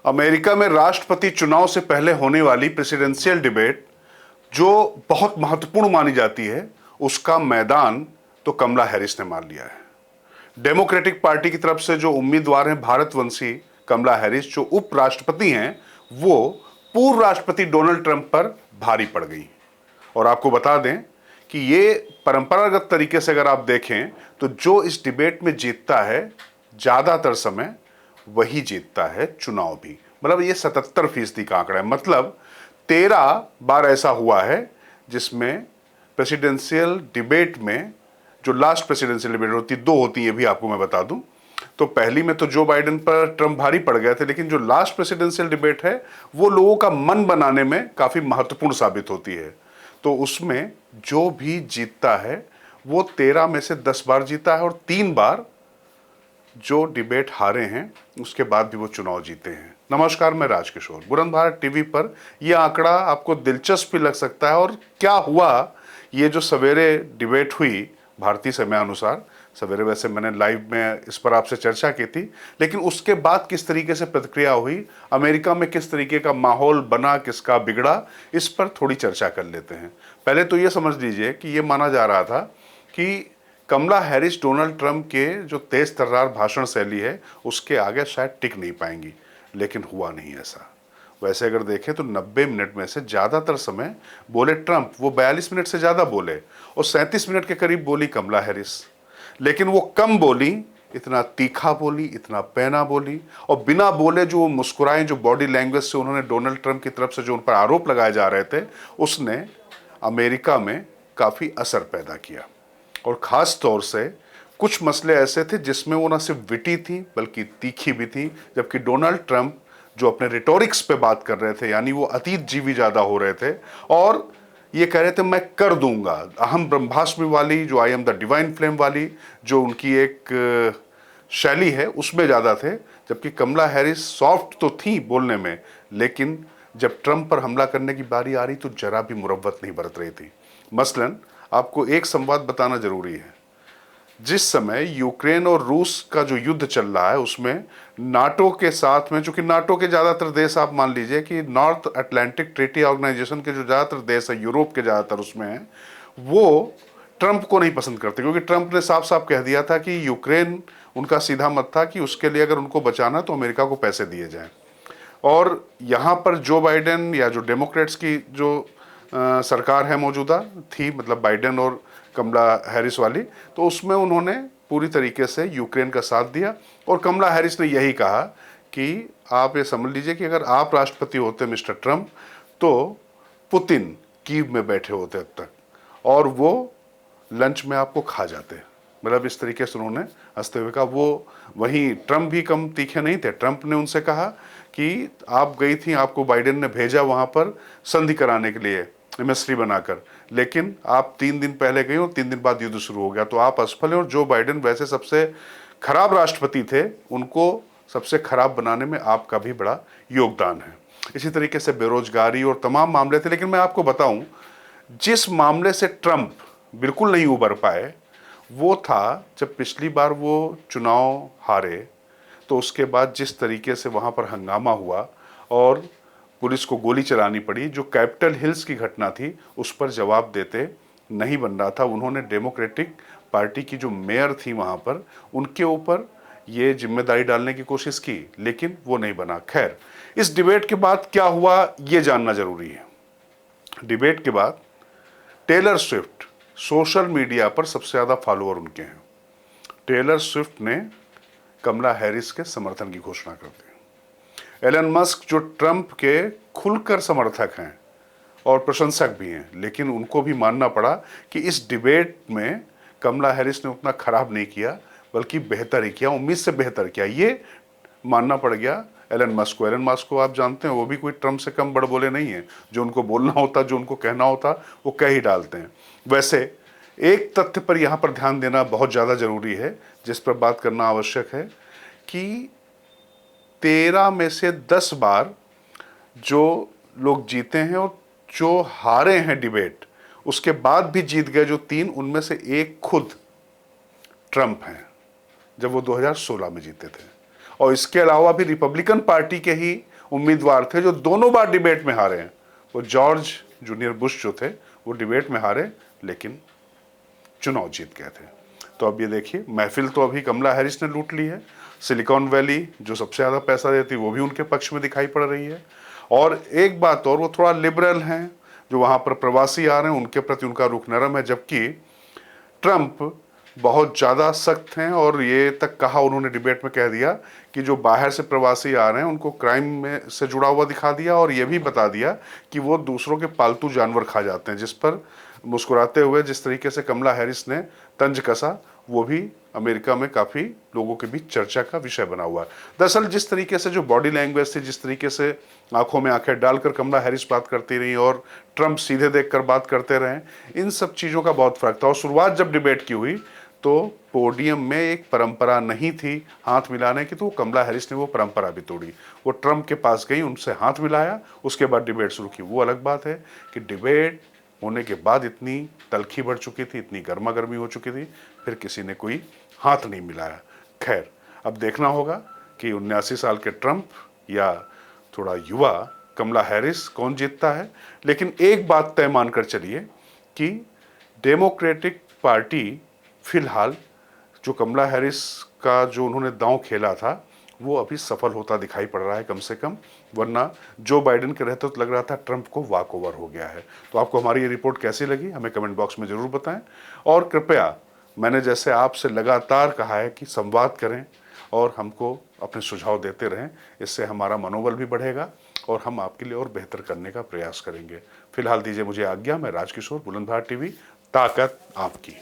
America में राष्ट्रपति चुनाव से पहले होने वाली प्रेसिडेंशियल डिबेट जो बहुत महत्वपूर्ण मानी जाती है, उसका मैदान तो कमला हैरिस ने मार लिया है। डेमोक्रेटिक पार्टी की तरफ से जो उम्मीदवार हैं भारतवंशी कमला हैरिस, जो उपराष्ट्रपति हैं, वो पूर्व राष्ट्रपति डोनाल्ड ट्रंप पर भारी पड़ गई। और आपको बता दें कि ये परंपरागत तरीके से अगर आप देखें तो जो इस डिबेट में जीतता है ज्यादातर समय वही जीतता है चुनाव भी। मतलब ये 77% का आंकड़ा है। मतलब 13 बार ऐसा हुआ है जिसमें प्रेसिडेंशियल डिबेट में, जो लास्ट प्रेसिडेंशियल डिबेट होती, 2 होती है, भी आपको मैं बता दूं, तो पहली में तो जो बाइडेन पर ट्रंप भारी पड़ गए थे, लेकिन जो लास्ट प्रेसिडेंशियल डिबेट है वो लोगों का मन बनाने में काफी महत्वपूर्ण साबित होती है। तो उसमें जो भी जीतता है वो 13 में से 10 बार जीता है, और 3 बार जो डिबेट हारे हैं उसके बाद भी वो चुनाव जीते हैं। नमस्कार, मैं राजकिशोर। बुलंद भारत टीवी पर यह आंकड़ा आपको दिलचस्प भी लग सकता है। और क्या हुआ, ये जो सवेरे डिबेट हुई भारतीय समय अनुसार, सवेरे वैसे मैंने लाइव में इस पर आपसे चर्चा की थी, लेकिन उसके बाद किस तरीके से प्रतिक्रिया हुई, अमेरिका में किस तरीके का माहौल बना, किसका बिगड़ा, इस पर थोड़ी चर्चा कर लेते हैं। पहले तो ये समझ लीजिए कि ये माना जा रहा था कि कमला हैरिस डोनाल्ड ट्रंप के जो तेज तर्रार भाषण शैली है उसके आगे शायद टिक नहीं पाएंगी, लेकिन हुआ नहीं ऐसा। वैसे अगर देखें तो 90 मिनट में से ज़्यादातर समय बोले ट्रंप, वो 42 मिनट से ज़्यादा बोले, और 37 मिनट के करीब बोली कमला हैरिस। लेकिन वो कम बोली, इतना तीखा बोली, इतना पैना बोली, और बिना बोले जो मुस्कुराए, जो बॉडी लैंग्वेज से उन्होंने डोनाल्ड ट्रंप की तरफ से जो उन पर आरोप लगाए जा रहे थे, उसने अमेरिका में काफ़ी असर पैदा किया। और ख़ास तौर से कुछ मसले ऐसे थे जिसमें वो ना सिर्फ विटी थी बल्कि तीखी भी थी, जबकि डोनाल्ड ट्रंप जो अपने रिटोरिक्स पे बात कर रहे थे, यानी वो अतीत जीवी ज़्यादा हो रहे थे और ये कह रहे थे मैं कर दूंगा, अहम ब्रह्मास्मि वाली, जो I am the divine flame वाली जो उनकी एक शैली है, उसमें ज़्यादा थे। जबकि कमला हैरिस सॉफ्ट तो थी बोलने में, लेकिन जब ट्रंप पर हमला करने की बारी आ रही तो जरा भी मुरव्वत नहीं बरत रही थी। मसलन आपको एक संवाद बताना जरूरी है। जिस समय यूक्रेन और रूस का जो युद्ध चल रहा है उसमें नाटो के साथ में, चूंकि नाटो के ज़्यादातर देश, आप मान लीजिए कि नॉर्थ अटलांटिक ट्रीटी ऑर्गेनाइजेशन के जो ज़्यादातर देश है, यूरोप के ज़्यादातर उसमें हैं, वो ट्रंप को नहीं पसंद करते, क्योंकि ट्रंप ने साफ साफ कह दिया था कि यूक्रेन उनका सीधा मत था कि उसके लिए अगर उनको बचाना तो अमेरिका को पैसे दिए जाएं। और यहाँ पर जो बाइडेन या जो डेमोक्रेट्स की जो सरकार है मौजूदा थी, मतलब बाइडेन और कमला हैरिस वाली, तो उसमें उन्होंने पूरी तरीके से यूक्रेन का साथ दिया। और कमला हैरिस ने यही कहा कि आप ये समझ लीजिए कि अगर आप राष्ट्रपति होते मिस्टर ट्रंप, तो पुतिन कीव में बैठे होते अब तक और वो लंच में आपको खा जाते। मतलब इस तरीके से उन्होंने हंसते हुए कहा। वो वहीं ट्रंप भी कम तीखे नहीं थे। ट्रंप ने उनसे कहा कि आप गई थी, आपको बाइडेन ने भेजा वहाँ पर संधि कराने के लिए एमएसट्री बनाकर, लेकिन आप 3 दिन पहले गई और 3 दिन बाद युद्ध शुरू हो गया, तो आप असफल हैं। और जो बाइडेन वैसे सबसे खराब राष्ट्रपति थे, उनको सबसे खराब बनाने में आपका भी बड़ा योगदान है। इसी तरीके से बेरोजगारी और तमाम मामले थे। लेकिन मैं आपको बताऊं, जिस मामले से ट्रंप बिल्कुल नहीं उबर पाए वो था जब पिछली बार वो चुनाव हारे, तो उसके बाद जिस तरीके से वहाँ पर हंगामा हुआ और पुलिस को गोली चलानी पड़ी, जो कैपिटल हिल्स की घटना थी उस पर जवाब देते नहीं बन रहा था। उन्होंने डेमोक्रेटिक पार्टी की जो मेयर थी वहाँ पर, उनके ऊपर ये जिम्मेदारी डालने की कोशिश की, लेकिन वो नहीं बना। खैर, इस डिबेट के बाद क्या हुआ ये जानना जरूरी है। डिबेट के बाद टेलर स्विफ्ट, सोशल मीडिया पर सबसे ज़्यादा फॉलोअर उनके हैं, टेलर स्विफ्ट ने कमला हैरिस के समर्थन की घोषणा कर दी। एलन मस्क, जो ट्रंप के खुलकर समर्थक हैं और प्रशंसक भी हैं, लेकिन उनको भी मानना पड़ा कि इस डिबेट में कमला हैरिस ने उतना खराब नहीं किया, बल्कि बेहतर ही किया, उम्मीद से बेहतर किया, ये मानना पड़ गया एलन मस्क को। एलन मस्क को आप जानते हैं, वो भी कोई ट्रंप से कम बड़बोले नहीं है। जो उनको बोलना होता, जो उनको कहना होता, वो कह ही डालते हैं। वैसे एक तथ्य पर यहाँ पर ध्यान देना बहुत ज़्यादा जरूरी है, जिस पर बात करना आवश्यक है, कि 13 में से 10 बार जो लोग जीते हैं और जो हारे हैं डिबेट, उसके बाद भी जीत गए जो 3, उनमें से एक खुद ट्रंप हैं, जब वो 2016 में जीते थे। और इसके अलावा भी रिपब्लिकन पार्टी के ही उम्मीदवार थे जो दोनों बार डिबेट में हारे हैं। वो जॉर्ज जूनियर बुश जो थे वो डिबेट में हारे लेकिन चुनाव जीत गए थे। तो अब ये देखिए, महफिल तो अभी कमला हैरिस ने लूट ली है। सिलिकॉन वैली जो सबसे ज़्यादा पैसा देती वो भी उनके पक्ष में दिखाई पड़ रही है। और एक बात और, वो थोड़ा लिबरल हैं, जो वहाँ पर प्रवासी आ रहे हैं उनके प्रति उनका रुख नरम है, जबकि ट्रंप बहुत ज़्यादा सख्त हैं। और ये तक कहा उन्होंने, डिबेट में कह दिया कि जो बाहर से प्रवासी आ रहे हैं उनको क्राइम में से जुड़ा हुआ दिखा दिया, और ये भी बता दिया कि वो दूसरों के पालतू जानवर खा जाते हैं। जिस पर मुस्कुराते हुए जिस तरीके से कमला हैरिस ने तंज कसा, वो भी अमेरिका में काफ़ी लोगों के बीच चर्चा का विषय बना हुआ है। दरअसल जिस तरीके से जो बॉडी लैंग्वेज थी, जिस तरीके से आंखों में आंखें डालकर कमला हैरिस बात करती रही और ट्रंप सीधे देखकर बात करते रहे, इन सब चीज़ों का बहुत फर्क था। और शुरुआत जब डिबेट की हुई तो पोडियम में एक परंपरा नहीं थी हाथ मिलाने की, तो कमला हैरिस ने वो परंपरा भी तोड़ी। वो ट्रंप के पास गई, उनसे हाथ मिलाया, उसके बाद डिबेट शुरू की। वो अलग बात है कि डिबेट होने के बाद इतनी तलखी बढ़ चुकी थी, इतनी गर्मा गर्मी हो चुकी थी, फिर किसी ने कोई हाथ नहीं मिलाया। खैर, अब देखना होगा कि 79 साल के ट्रंप या थोड़ा युवा कमला हैरिस कौन जीतता है। लेकिन एक बात तय मानकर चलिए कि डेमोक्रेटिक पार्टी फिलहाल जो कमला हैरिस का जो उन्होंने दांव खेला था वो अभी सफल होता दिखाई पड़ रहा है कम से कम, वरना जो बाइडेन के रहते तो लग रहा था ट्रंप को वॉक ओवर हो गया है। तो आपको हमारी ये रिपोर्ट कैसी लगी हमें कमेंट बॉक्स में ज़रूर बताएं, और कृपया मैंने जैसे आपसे लगातार कहा है कि संवाद करें और हमको अपने सुझाव देते रहें, इससे हमारा मनोबल भी बढ़ेगा और हम आपके लिए और बेहतर करने का प्रयास करेंगे। फिलहाल दीजिए मुझे आज्ञा। मैं राजकिशोर, बुलंदशहर टीवी, ताकत आपकी।